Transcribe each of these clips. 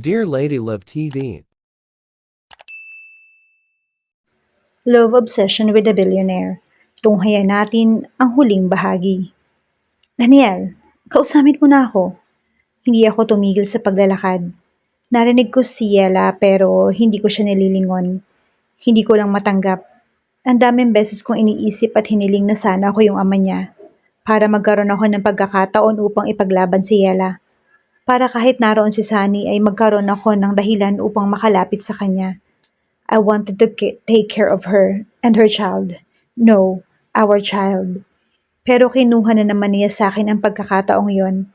Dear Lady Love TV, Love Obsession with a Billionaire. Tunghayan natin ang huling bahagi. Daniel, kausapin mo na ako. Hindi ako tumigil sa paglalakad. Narinig ko si Yela pero hindi ko siya nililingon. Hindi ko lang matanggap. Ang daming beses kong iniisip at hiniling na sana ako yung ama niya. Para magkaroon ako ng pagkakataon upang ipaglaban si Yela. Para kahit naroon si Sunny ay magkaroon ako ng dahilan upang makalapit sa kanya. I wanted to take care of her and her child. No, our child. Pero kinuha na naman niya sa akin ang pagkakataong yon.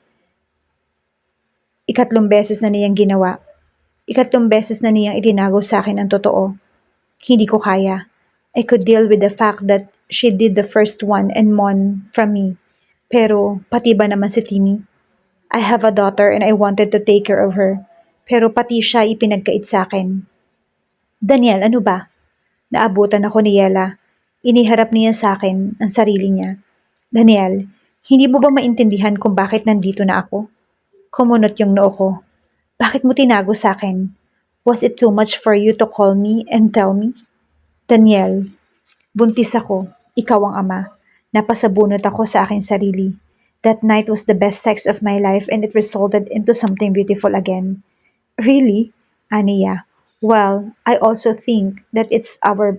Ikatlong beses na niyang ginawa. Ikatlong beses na niyang itinago sa akin ang totoo. Hindi ko kaya. I could deal with the fact that she did the first one and mon from me. Pero pati ba naman si Timmy? I have a daughter and I wanted to take care of her. Pero pati siya ipinagkait sa akin. Daniel, ano ba? Naabutan ako ni Yela. Iniharap niya sa akin ang sarili niya. Daniel, hindi mo ba maintindihan kung bakit nandito na ako? Kumunot yung noo ko. Bakit mo tinago sa akin? Was it too much for you to call me and tell me? Daniel, buntis ako. Ikaw ang ama. Napasabunot ako sa aking sarili. That night was the best sex of my life and it resulted into something beautiful again. Really? Aniya. Well, I also think that it's our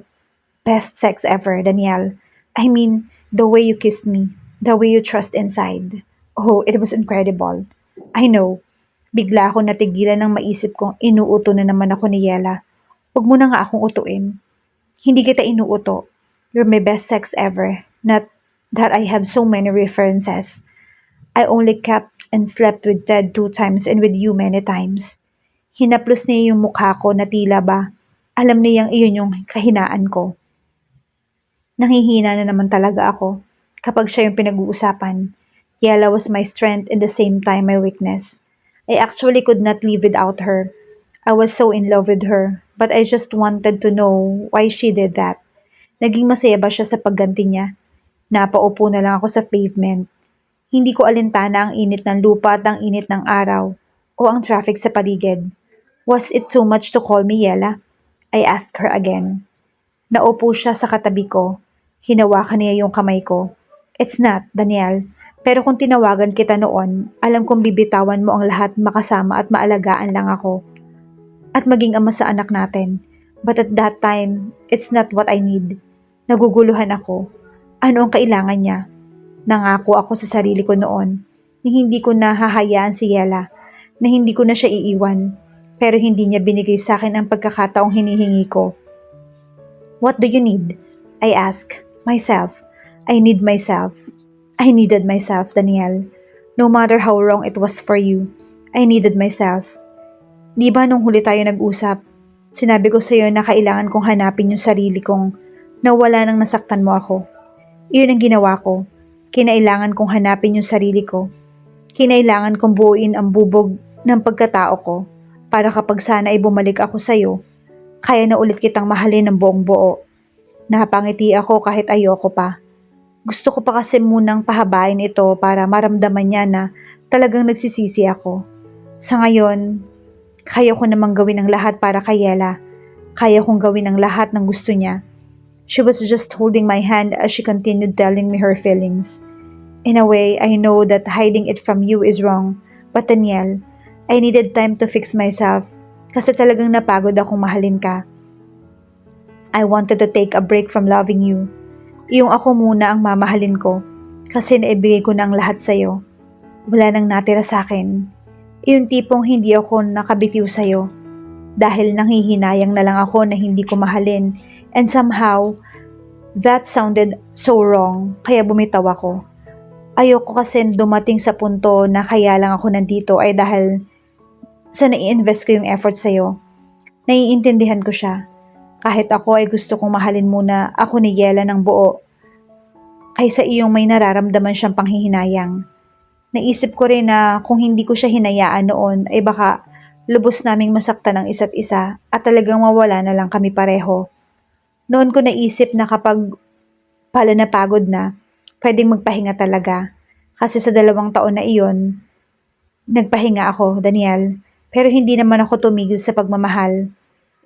best sex ever, Danielle. I mean, the way you kissed me, the way you trust inside. Oh, it was incredible. I know. Bigla ako natigilan ng maisip kong inuuto na naman ako ni Yela. Huwag mo na nga akong utuin. Hindi kita inuuto. You're my best sex ever. Not that I have so many references. I only kept and slept with Ted 2 times and with you many times. Hinaplos niya yung mukha ko na tila ba alam niyang iyon yung kahinaan ko. Nanghihina na naman talaga ako kapag siya yung pinag-uusapan. Yella was my strength and the same time my weakness. I actually could not live without her. I was so in love with her, but I just wanted to know why she did that. Naging masaya ba siya sa pagganti niya? Napaupo na lang ako sa pavement. Hindi ko alintana ang init ng lupa at ang init ng araw o ang traffic sa paligid. Was it too much to call me Yella? I asked her again. Naupo siya sa katabi ko. Hinawakan niya yung kamay ko. It's not, Daniel. Pero kung tinawagan kita noon, alam kong bibitawan mo ang lahat makasama at maalagaan lang ako. At maging ama sa anak natin. But at that time, it's not what I need. Naguguluhan ako. Ano ang kailangan niya? Nangako ako sa sarili ko noon na hindi ko na hahayaan si Yela, na hindi ko na siya iiwan. Pero hindi niya binigay sa akin ang pagkakataong hinihingi ko. What do you need? I ask. Myself. I need myself. I needed myself, Danielle. No matter how wrong it was for you, I needed myself. Di ba nung huli tayo nag-usap, sinabi ko sa'yo na kailangan kong hanapin yung sarili kong nawala nang nasaktan mo ako. Iyon ang ginawa ko. Kinailangan kong hanapin yung sarili ko. Kinailangan kong buuin ang bubog ng pagkatao ko para kapag sana ay bumalik ako sa'yo, kaya na ulit kitang mahalin ng buong buo. Napangiti ako kahit ayoko pa. Gusto ko pa kasi munang pahabain ito para maramdaman niya na talagang nagsisisi ako. Sa ngayon, kaya ko namang gawin ang lahat para kay Yela. Kaya kong gawin ang lahat ng gusto niya. She was just holding my hand as she continued telling me her feelings. In a way, I know that hiding it from you is wrong. But Danielle, I needed time to fix myself kasi talagang napagod akong mahalin ka. I wanted to take a break from loving you. Iyong ako muna ang mamahalin ko kasi naibigay ko na ang lahat sa'yo. Wala nang natira sa akin. Iyong tipong hindi ako nakabitiw sa'yo dahil nanghihinayang na lang ako na hindi ko mahalin and somehow that sounded so wrong kaya bumitaw ako. Ayoko kasi dumating sa punto na kaya lang ako nandito ay dahil sa nai-invest ko yung effort sa'yo. Naiintindihan ko siya. Kahit ako ay gusto kong mahalin muna ako ni Yela ng buo. Kaysa iyong may nararamdaman siyang panghihinayang. Naisip ko rin na kung hindi ko siya hinayaan noon ay baka lubos naming masaktan ang isa't isa at talagang mawala na lang kami pareho. Noon ko naisip na kapag pala napagod na, pwedeng magpahinga talaga. Kasi sa 2 taon na iyon, nagpahinga ako, Daniel. Pero hindi naman ako tumigil sa pagmamahal.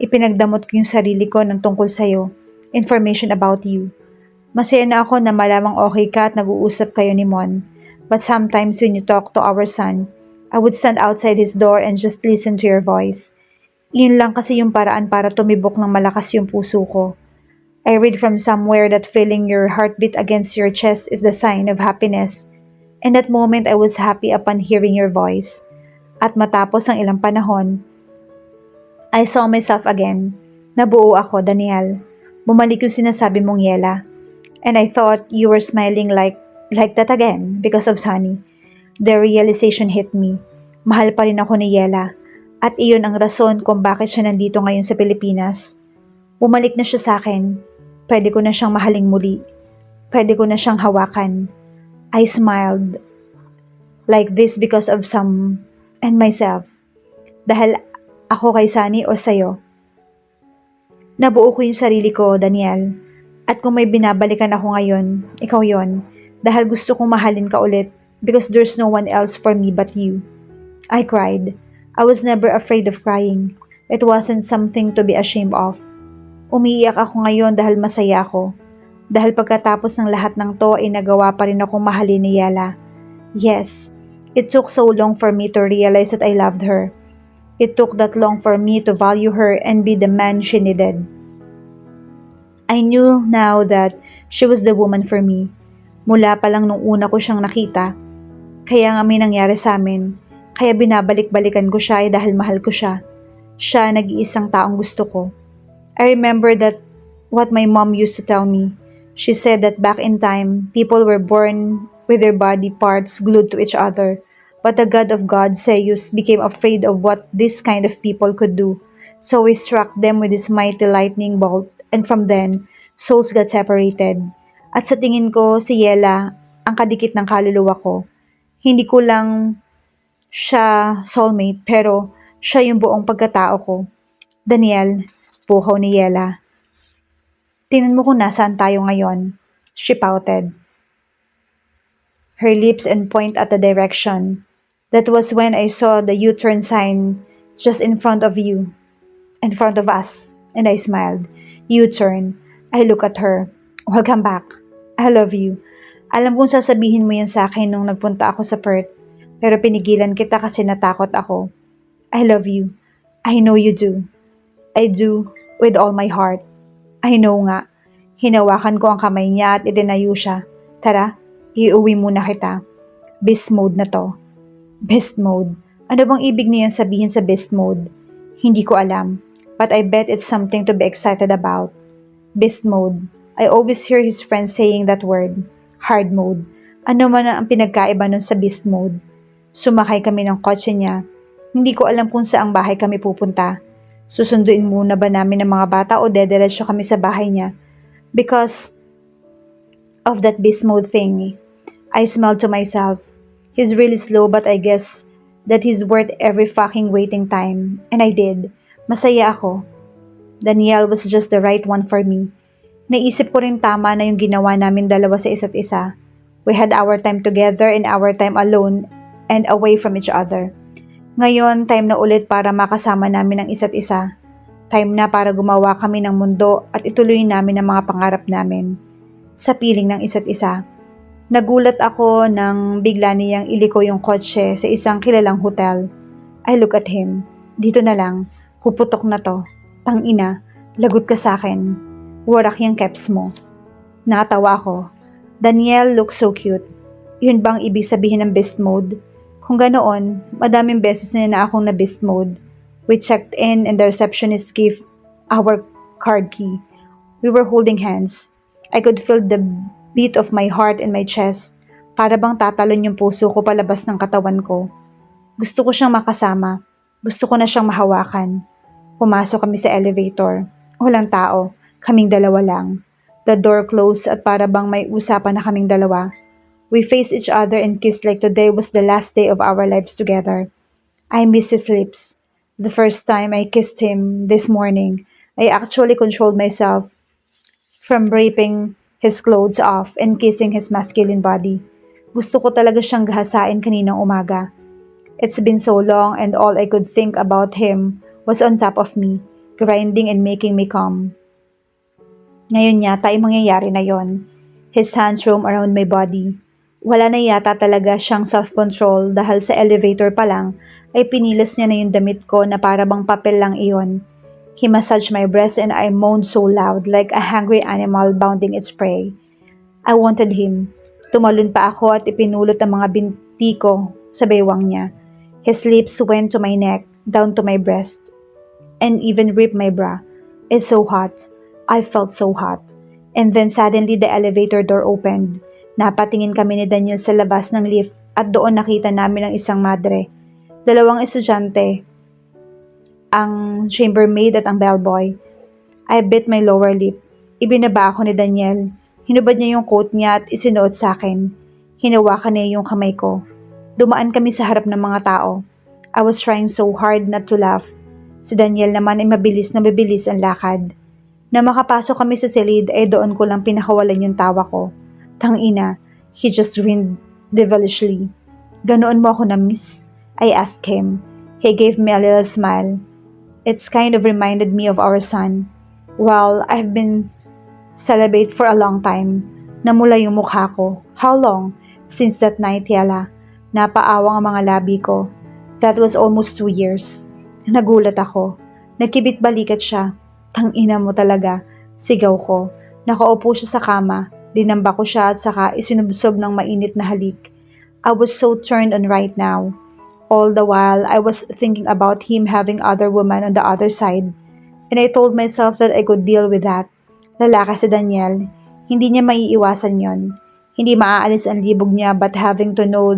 Ipinagdamot ko yung sarili ko ng tungkol sa'yo. Information about you. Masaya na ako na malamang okay ka at nag-uusap kayo ni Mon. But sometimes when you talk to our son, I would stand outside his door and just listen to your voice. Iyon lang kasi yung paraan para tumibok ng malakas yung puso ko. I read from somewhere that feeling your heartbeat against your chest is the sign of happiness. And that moment I was happy upon hearing your voice. At matapos ang ilang panahon, I saw myself again. Nabuo ako, Daniel. Bumalik yung sinasabi mong Yela. And I thought you were smiling like that again because of Sunny. The realization hit me. Mahal pa rin ako ni Yela. At iyon ang rason kung bakit siya nandito ngayon sa Pilipinas. Bumalik na siya sa akin. Pwede ko na siyang mahaling muli. Pwede ko na siyang hawakan. I smiled like this because of some and myself. Dahil ako kay Sunny o sa'yo. Nabuo ko yung sarili ko, Daniel. At kung may binabalikan ako ngayon, ikaw yon. Dahil gusto kong mahalin ka ulit because there's no one else for me but you. I cried. I was never afraid of crying. It wasn't something to be ashamed of. Umiiyak ako ngayon dahil masaya ako. Dahil pagkatapos ng lahat ng to ay nagawa pa rin akong mahalin ni Yela. Yes, it took so long for me to realize that I loved her. It took that long for me to value her and be the man she needed. I knew now that she was the woman for me. Mula pa lang nung una ko siyang nakita. Kaya nga may nangyari sa amin. Kaya binabalik-balikan ko siya dahil mahal ko siya. Siya nag-iisang taong gusto ko. I remember that what my mom used to tell me. She said that back in time, people were born with their body parts glued to each other. But the God of God, Zeus, became afraid of what this kind of people could do. So he struck them with his mighty lightning bolt. And from then, souls got separated. At sa tingin ko, si Yela, ang kadikit ng kaluluwa ko. Hindi ko lang siya soulmate, pero siya yung buong pagkatao ko. Daniel, puhaw ni Yela. Tingnan mo kung nasaan tayo ngayon. She pouted. Her lips and point at the direction. That was when I saw the U-turn sign just in front of you. In front of us. And I smiled. U-turn. I look at her. Welcome back. I love you. Alam kong sasabihin mo yan sa akin nung nagpunta ako sa Perth. Pero pinigilan kita kasi natakot ako. I love you. I know you do. I do with all my heart. I know nga. Hinawakan ko ang kamay niya at itinayo siya. Tara, iuwi muna kita. Beast mode na to. Beast mode. Ano bang ibig niyan sabihin sa beast mode? Hindi ko alam. But I bet it's something to be excited about. Beast mode. I always hear his friends saying that word. Hard mode. Ano man ang pinagkaiba nun sa beast mode? Sumakay kami ng kotse niya. Hindi ko alam kung saang bahay kami pupunta. Susunduin muna ba namin ng mga bata o dediretso kami sa bahay niya? Because of that beast mode thing, I smiled to myself. He's really slow but I guess that he's worth every fucking waiting time. And I did. Masaya ako. Daniel was just the right one for me. Naisip ko rin tama na yung ginawa namin dalawa sa isa't isa. We had our time together and our time alone and away from each other. Ngayon, time na ulit para makasama namin ang isa't isa. Time na para gumawa kami ng mundo at ituloy namin ang mga pangarap namin. Sa piling ng isa't isa. Nagulat ako nang bigla niyang iliko yung kotse sa isang kilalang hotel. I look at him. Dito na lang. Puputok na to. Tangina, lagot ka sa akin. Warak yung caps mo. Natawa ako. Daniel looks so cute. Yun bang ibig sabihin ng beast mode? Kung ganoon, madaming beses na akong na beast mode. We checked in and the receptionist gave our card key. We were holding hands. I could feel the beat of my heart in my chest. Para bang tatalon yung puso ko palabas ng katawan ko. Gusto ko siyang makasama. Gusto ko na siyang mahawakan. Pumasok kami sa elevator. Walang tao. Kaming dalawa lang. The door closed at para bang may usapan na kaming dalawa. We faced each other and kissed like today was the last day of our lives together. I miss his lips. The first time I kissed him this morning, I actually controlled myself from ripping his clothes off and kissing his masculine body. Gusto ko talaga siyang gahasain kaninang umaga. It's been so long and all I could think about him was on top of me, grinding and making me calm. Ngayon yata ay mangyayari na yon. His hands roam around my body. Wala na yata talaga siyang self-control dahil sa elevator pa lang ay pinilas niya na yung damit ko na para bang papel lang iyon. He massaged my breast and I moaned so loud like a hungry animal bounding its prey. I wanted him. Tumalon pa ako at ipinulot ang mga binti ko sa baywang niya. His lips went to my neck, down to my breast, and even ripped my bra. It's so hot. I felt so hot. And then suddenly the elevator door opened. Napatingin kami ni Daniel sa labas ng lift at doon nakita namin ang isang madre. Dalawang estudyante, ang chambermaid at ang bellboy. I bit my lower lip. Ibinaba ako ni Daniel. Hinubad niya yung coat niya at isinuot sa akin. Hinawakan niya yung kamay ko. Dumaan kami sa harap ng mga tao. I was trying so hard not to laugh. Si Daniel naman ay mabilis na mabilis ang lakad. Na makapasok kami sa silid ay doon ko lang pinakawalan yung tawa ko. Tangina, he just grinned devilishly. Ganoon mo ako na-miss? I asked him. He gave me a little smile. It's kind of reminded me of our son. Well, I've been celibate for a long time. Namula yung mukha ko. How long? Since that night, Yala. Napaawang ang mga labi ko. That was almost 2 years. Nagulat ako. Nagkibit balikat siya. Tangina mo talaga. Sigaw ko. Nakaupo siya sa kama. Dinamba ko siya at saka isinubsob ng mainit na halik. I was so turned on right now. All the while, I was thinking about him having other women on the other side. And I told myself that I could deal with that. Lalaki si Daniel. Hindi niya maiiwasan yon. Hindi maaalis ang libog niya but having to know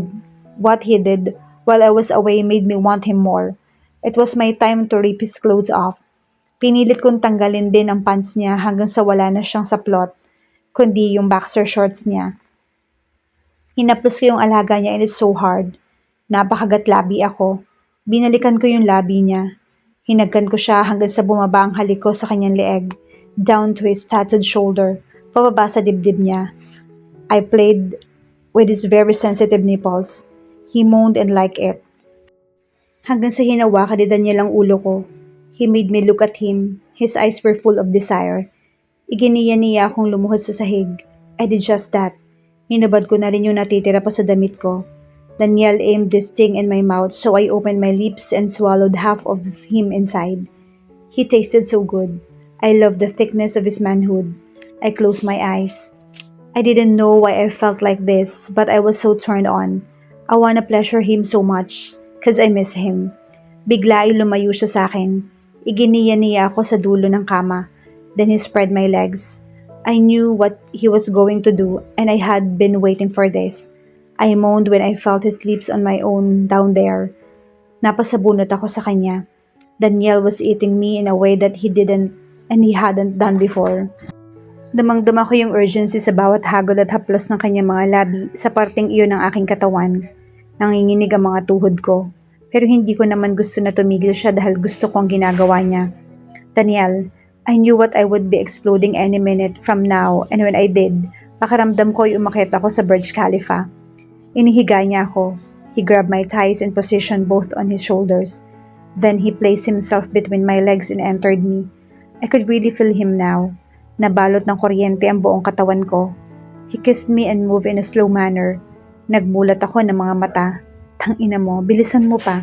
what he did while I was away made me want him more. It was my time to rip his clothes off. Pinilit kong tanggalin din ang pants niya hanggang sa wala na siyang saplot, kundi yung boxer shorts niya. Hinaplos ko yung alaga niya and it's so hard. Napakagat labi ako. Binalikan ko yung labi niya. Hinagkan ko siya hanggang sa bumaba ang halik ko sa kanyang leeg, down to his tattooed shoulder, pababa sa dibdib niya. I played with his very sensitive nipples. He moaned and liked it. Hanggang sa hinawakan ni Daniel ang ulo ko. He made me look at him. His eyes were full of desire. Iginiya-niya akong lumuhod sa sahig. I did just that. Hinabad ko na rin yung natitira pa sa damit ko. Daniel aimed this thing in my mouth so I opened my lips and swallowed half of him inside. He tasted so good. I loved the thickness of his manhood. I closed my eyes. I didn't know why I felt like this, but I was so turned on. I wanna pleasure him so much, cause I miss him. Bigla ay lumayo siya sa akin. Iginiya-niya ako sa dulo ng kama. Then he spread my legs. I knew what he was going to do, and I had been waiting for this. I moaned when I felt his lips on my own down there. Napasabunot ako sa kanya. Daniel was eating me in a way that he hadn't done before. Damang-dama ko yung urgency sa bawat hagod at haplos ng kanyang mga labi sa parteng iyon ng aking katawan. Nanginginig ang mga tuhod ko. Pero hindi ko naman gusto na tumigil siya dahil gusto ko ang ginagawa niya. Daniel, I knew what I would be exploding any minute from now and when I did, pakiramdam ko ay umakyat ako sa Burj Khalifa. Inihiga niya ako. He grabbed my thighs and positioned both on his shoulders. Then he placed himself between my legs and entered me. I could really feel him now. Nabalot ng kuryente ang buong katawan ko. He kissed me and moved in a slow manner. Nagmulat ako ng mga mata. Tangina mo, bilisan mo pa.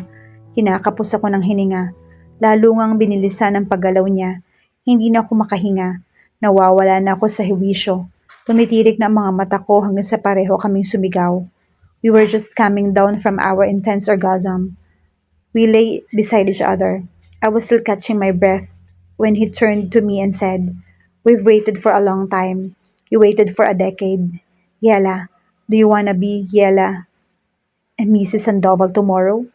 Kinakapos ako ng hininga. Lalo ngang binilisan ang paggalaw niya. Hindi na ako makahinga. Nawawala na ako sa hiwisyo. Tumitirik na ang mga mata ko hanggang sa pareho kaming sumigaw. We were just coming down from our intense orgasm. We lay beside each other. I was still catching my breath when he turned to me and said, "We've waited for a long time. You waited for a decade. Yela, do you wanna be Yela and Mrs. Sandoval tomorrow?"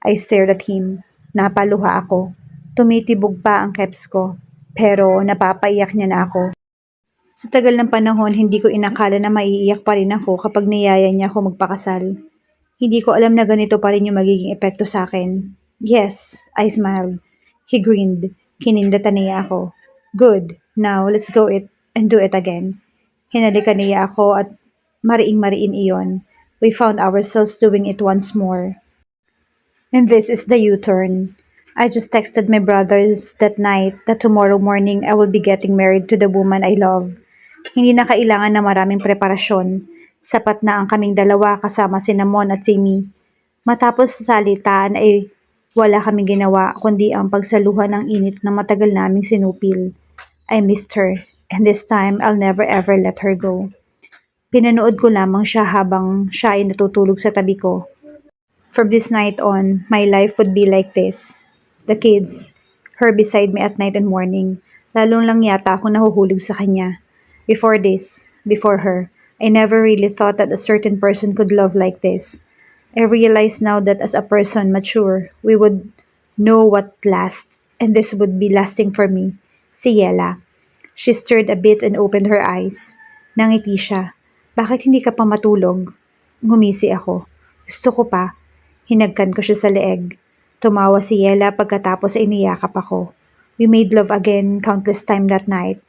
I stared at him. Napaluha ako. Tumitibog pa ang keps ko. Pero napapaiyak niya na ako. Sa tagal ng panahon, hindi ko inakala na maiiyak pa rin ako kapag niyaya niya ako magpakasal. Hindi ko alam na ganito pa rin yung magiging epekto sa akin. Yes, I smiled. He grinned. Kinindatan niya ako. Good. Now, let's go and do it again. Hinalikan niya ako at mariing-mariin iyon. We found ourselves doing it once more. And this is the U-turn. I just texted my brothers that night that tomorrow morning I will be getting married to the woman I love. Hindi na kailangan na maraming preparasyon. Sapat na ang kaming dalawa kasama si Namon at si Mi. Matapos sa salitaan ay wala kaming ginawa kundi ang pagsaluhan ng init na matagal naming sinupil. I missed her, and this time I'll never ever let her go. Pinanood ko lamang siya habang siya ay natutulog sa tabi ko. From this night on, my life would be like this. The kids, her beside me at night and morning. Lalong lang yata ako nahuhulog sa kanya. Before this, before her, I never really thought that a certain person could love like this. I realize now that as a person mature, we would know what lasts, and this would be lasting for me. Si Yela. She stirred a bit and opened her eyes. Nangiti siya. Bakit hindi ka pa matulog? Ngumisi ako. Gusto ko pa. Hinagkan ko siya sa leeg. Tumawa si Yela pagkatapos ay niyakap ako. We made love again countless time that night.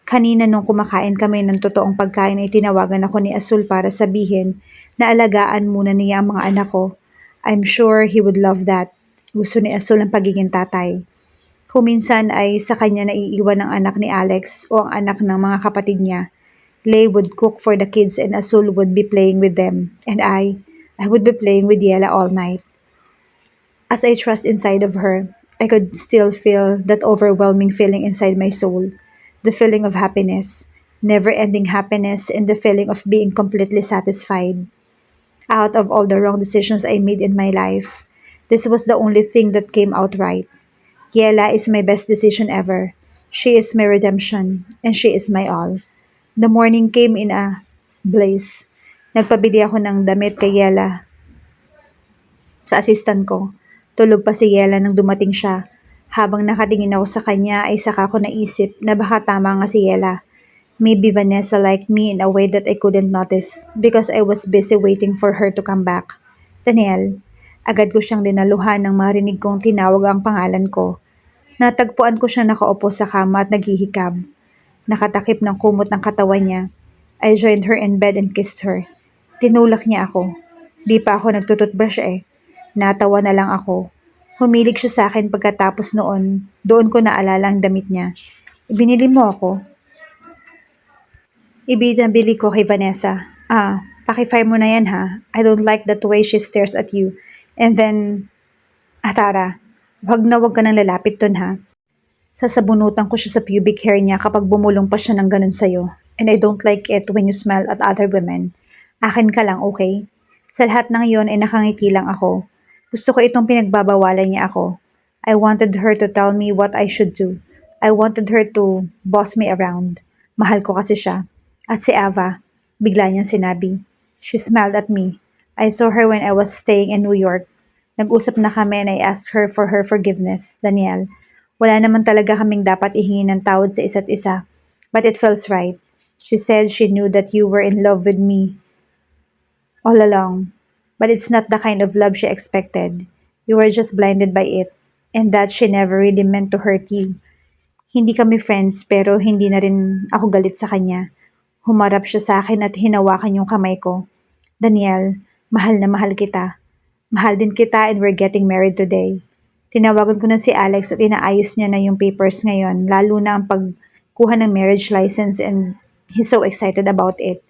Kanina nung kumakain kami ng totoong pagkain ay tinawagan ako ni Azul para sabihin na alagaan muna niya ang mga anak ko. I'm sure he would love that. Gusto ni Azul ang pagiging tatay. Kung minsan ay sa kanya naiiwan ang anak ni Alex o ang anak ng mga kapatid niya, Lay would cook for the kids and Azul would be playing with them. And I would be playing with Yela all night. As I trust inside of her, I could still feel that overwhelming feeling inside my soul. The feeling of happiness, never-ending happiness, and the feeling of being completely satisfied. Out of all the wrong decisions I made in my life, this was the only thing that came out right. Yela is my best decision ever. She is my redemption, and she is my all. The morning came in a blaze. Nagpabili ako ng damit kay Yela sa assistant ko. Tulog pa si Yela nang dumating siya. Habang nakatingin ako sa kanya ay saka ko naisip na baka tama nga si Yela. Maybe Vanessa liked me in a way that I couldn't notice because I was busy waiting for her to come back. Daniel, agad ko siyang dinaluhan nang marinig kong tinawag ang pangalan ko. Natagpuan ko siya nakaupo sa kama at naghihikab. Nakatakip ng kumot ng katawan niya. I joined her in bed and kissed her. Tinulak niya ako. Di pa ako nagtututbrush eh. Natawa na lang ako. Humilig siya sa akin pagkatapos noon. Doon ko naalala ang damit niya. Ibinili mo ako. Ibinabili ko kay Vanessa. Paki-fire mo na yan ha. I don't like that way she stares at you. And then, Tara, wag ka nang lalapit dun ha. Sasabunutan ko siya sa pubic hair niya kapag bumulong pa siya ng ganun sa'yo. And I don't like it when you smile at other women. Akin ka lang, okay? Sa lahat ng iyon ay nakangiti lang ako. Gusto ko itong pinagbabawalan niya ako. I wanted her to tell me what I should do. I wanted her to boss me around. Mahal ko kasi siya. At si Ava, bigla niyang sinabi. She smiled at me. I saw her when I was staying in New York. Nag-usap na kami and I asked her for her forgiveness, Daniel. Wala naman talaga kaming dapat ihingi ng tawad sa isa't isa. But it feels right. She said she knew that you were in love with me all along. But it's not the kind of love she expected. You were just blinded by it. And that she never really meant to hurt you. Hindi kami friends pero hindi na rin ako galit sa kanya. Humarap siya sa akin at hinawakan yung kamay ko. Daniel, mahal na mahal kita. Mahal din kita and we're getting married today. Tinawagan ko na si Alex at inaayos niya na yung papers ngayon, lalo na ang pagkuha ng marriage license and he's so excited about it.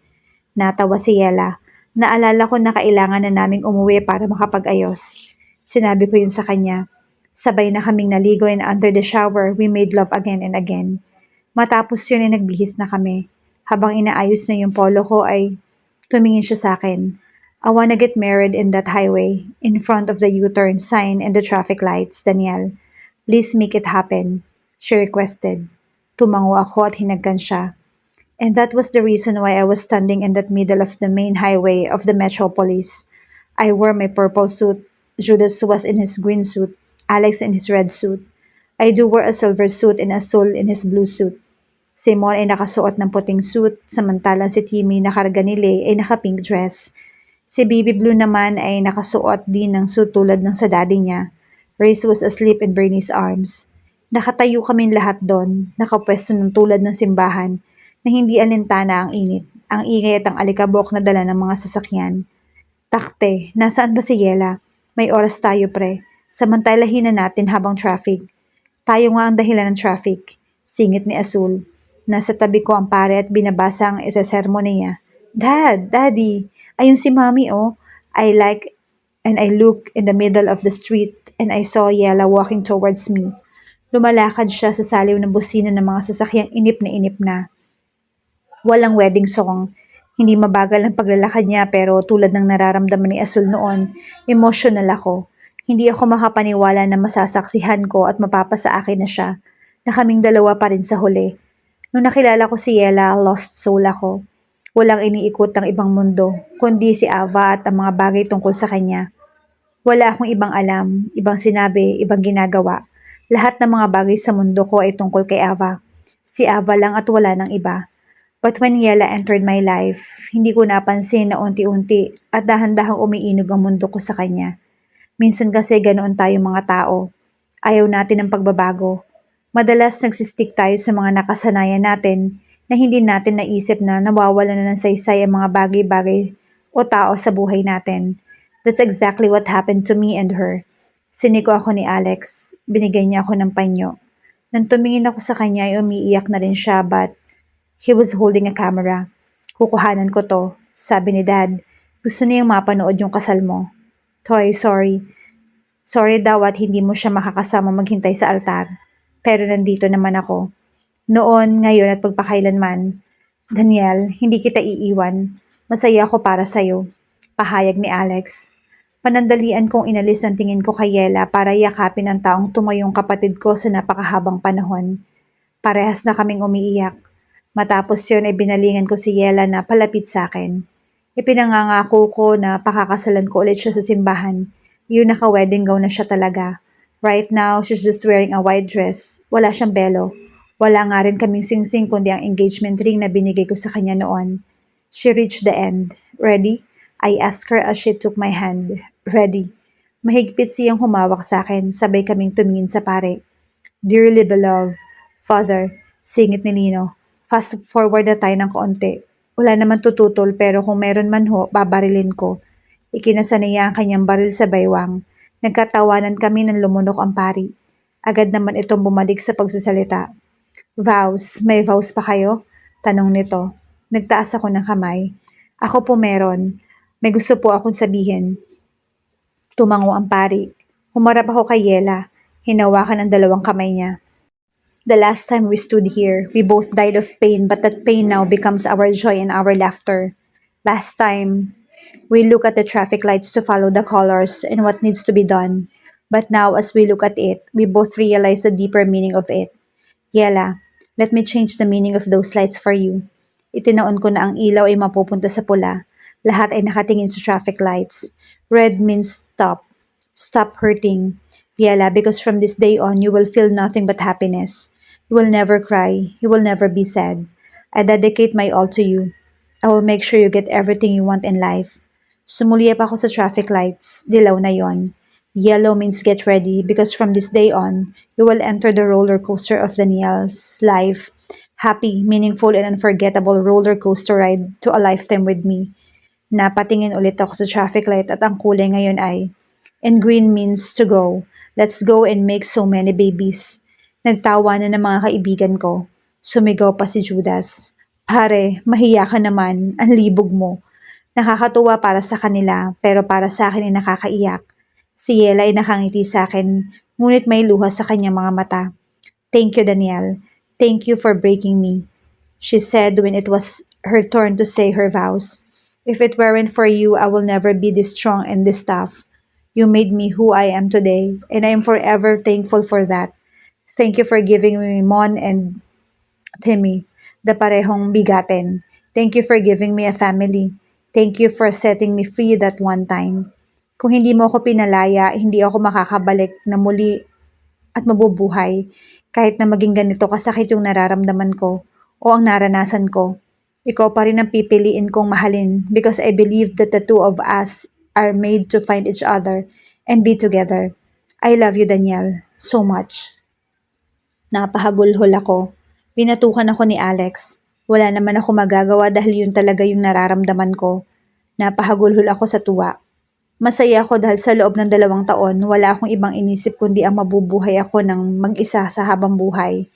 Natawa si Yela. Naalala ko na kailangan na naming umuwi para makapag-ayos. Sinabi ko yun sa kanya. Sabay na kaming naligo and under the shower, we made love again and again. Matapos yun ay nagbihis na kami. Habang inaayos na yung polo ko ay tumingin siya sa akin. I wanna get married in that highway, in front of the U-turn sign and the traffic lights, Daniel. Please make it happen, she requested. Tumango ako at hinagkan siya. And that was the reason why I was standing in that middle of the main highway of the metropolis. I wore my purple suit. Judas was in his green suit. Alex in his red suit. I do wear a silver suit and Azul in his blue suit. Simon ay nakasuot ng puting suit, samantalang si Timmy nakarga ni Lay ay naka-pink dress. Si Baby Blue naman ay nakasuot din ng suit tulad ng sa daddy niya. Grace was asleep in Bernie's arms. Nakatayo kaming lahat doon, nakapwesto ng tulad ng simbahan, na hindi alintana ang init, ang ingay at ang alikabok na dala ng mga sasakyan. Takte, nasaan ba si Yela? May oras tayo, pre. Samantalahin na natin habang traffic. Tayo nga ang dahilan ng traffic. Singit ni Azul. Nasa tabi ko ang pare at binabasa ang esesermo niya. Dad, Daddy, ayun si Mommy oh. I like and I look in the middle of the street and I saw Yella walking towards me. Lumalakad siya sa saliw ng busina ng mga sasakyang inip na inip na. Walang wedding song. Hindi mabagal ang paglalakad niya pero tulad ng nararamdaman ni Azul noon, emotional ako. Hindi ako makapaniwala na masasaksihan ko at mapapasa akin na siya, na kaming dalawa pa rin sa huli. Nung nakilala ko si Yella, lost soul ako. Walang iniikot ng ibang mundo, kundi si Ava at ang mga bagay tungkol sa kanya. Wala akong ibang alam, ibang sinabi, ibang ginagawa. Lahat ng mga bagay sa mundo ko ay tungkol kay Ava. Si Ava lang at wala ng iba. But when Yella entered my life, hindi ko napansin na unti-unti at dahan-dahang umiinog ang mundo ko sa kanya. Minsan kasi ganoon tayo mga tao. Ayaw natin ng pagbabago. Madalas nagsistick tayo sa mga nakasanayan natin na hindi natin naisip na nawawalan na ng saysay ang mga bagay-bagay o tao sa buhay natin. That's exactly what happened to me and her. Siniko ako ni Alex. Binigay niya ako ng panyo. Nang tumingin ako sa kanya ay umiiyak na rin siya but he was holding a camera. Kukuhanan ko to, sabi ni Dad. Gusto niyang mapanood yung kasal mo. Toy, sorry. Sorry daw at hindi mo siya makakasama maghintay sa altar. Pero nandito naman ako. Noon, ngayon at pagpakailanman. Daniel, hindi kita iiwan. Masaya ako para sa'yo. Pahayag ni Alex. Panandalian kong inalis ang tingin ko kay Yella para yakapin ang taong tumayong kapatid ko sa napakahabang panahon. Parehas na kaming umiiyak. Matapos yun ay binalingan ko si Yella na palapit sa akin. Ipinangangako ko na pakakasalan ko ulit siya sa simbahan. Yun naka-wedding gown na siya talaga. Right now, she's just wearing a white dress. Wala siyang belo. Wala nga rin kaming singsing kundi ang engagement ring na binigay ko sa kanya noon. She reached the end. Ready? I asked her as she took my hand. Ready. Mahigpit siyang humawak sa akin, sabay kaming tumingin sa pare. Dearly beloved, Father, singit ni Nino. Fast forward na tayo ng kaunti. Wala naman tututol pero kung meron man ho, babarilin ko. Ikinasa niya ang kanyang baril sa baywang. Nagkatawanan kami ng lumunok ang pari. Agad naman itong bumalik sa pagsasalita. Vows, may vows pa kayo? Tanong nito. Nagtaas ako ng kamay. Ako po meron. May gusto po akong sabihin. Tumango ang pari. Humarap ako kay Yella. Hinawakan ang dalawang kamay niya. The last time we stood here, we both died of pain, but that pain now becomes our joy and our laughter. Last time, we look at the traffic lights to follow the colors and what needs to be done. But now, as we look at it, we both realize the deeper meaning of it. Yella, let me change the meaning of those lights for you. Itinaon ko na ang ilaw ay mapupunta sa pula. Lahat ay nakatingin sa traffic lights. Red means stop. Stop hurting. Yella, because from this day on, you will feel nothing but happiness. You will never cry. You will never be sad. I dedicate my all to you. I will make sure you get everything you want in life. Sumulyap ako sa traffic lights. Dilaw na yon. Yellow means get ready because from this day on, you will enter the roller coaster of Daniel's life. Happy, meaningful, and unforgettable roller coaster ride to a lifetime with me. Napatingin ulit ako sa traffic light at ang kulay ngayon ay, and green means to go. Let's go and make so many babies. Nagtawa na ng mga kaibigan ko. Sumigaw pa si Judas. Pare, mahiya ka naman, ang libog mo. Nakakatuwa para sa kanila, pero para sa akin ay nakakaiyak. Si Yella ay nakangiti sa akin, ngunit may luha sa kanyang mga mata. Thank you, Daniel. Thank you for breaking me. She said when it was her turn to say her vows. If it weren't for you, I will never be this strong and this tough. You made me who I am today, and I am forever thankful for that. Thank you for giving me Mon and Timmy, the parehong bigatin. Thank you for giving me a family. Thank you for setting me free that one time. Kung hindi mo ako pinalaya, hindi ako makakabalik na muli at mabubuhay kahit na maging ganito kasakit yung nararamdaman ko o ang naranasan ko. Ikaw pa rin ang pipiliin kong mahalin because I believe that the two of us are made to find each other and be together. I love you, Daniel, so much. Napahagulhol ako. Pinatukan ako ni Alex. Wala naman ako magagawa dahil yun talaga yung nararamdaman ko. Napahagulhol ako sa tuwa. Masaya ako dahil sa loob ng 2 taon, wala akong ibang inisip kundi ang mabubuhay ako ng mag-isa sa habang buhay.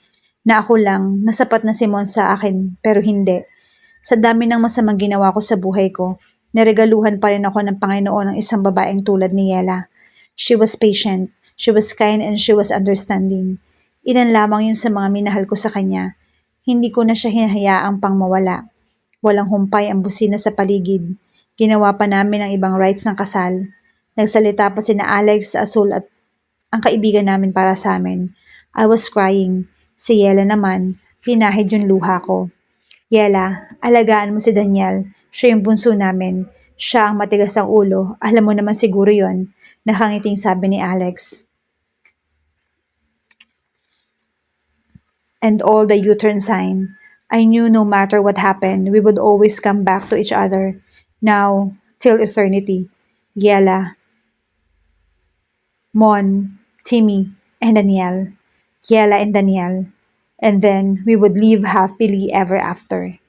Na ako lang, na sapat na si Mon sa akin, pero hindi. Sa dami ng masamang ginawa ko sa buhay ko, niregaluhan pa rin ako ng Panginoon ng isang babaeng tulad ni Yela. She was patient, she was kind, and she was understanding. Ilan lamang yun sa mga minahal ko sa kanya. Hindi ko na siya hinahayaang pang mawala. Walang humpay ang busina sa paligid. Ginawa pa namin ang ibang rites ng kasal. Nagsalita pa sina Alex sa Azul at ang kaibigan namin para sa amin. I was crying. Si Yela naman, pinahid yung luha ko. Yela, alagaan mo si Daniel. Siya yung bunso namin. Siya ang matigas ang ulo. Alam mo naman siguro yon. Nakangiting sabi ni Alex. And all the U-turn sign. I knew no matter what happened, we would always come back to each other. Now, till eternity. Yela, Mon, Timmy, and Daniel. Yela and Daniel. And then we would live happily ever after.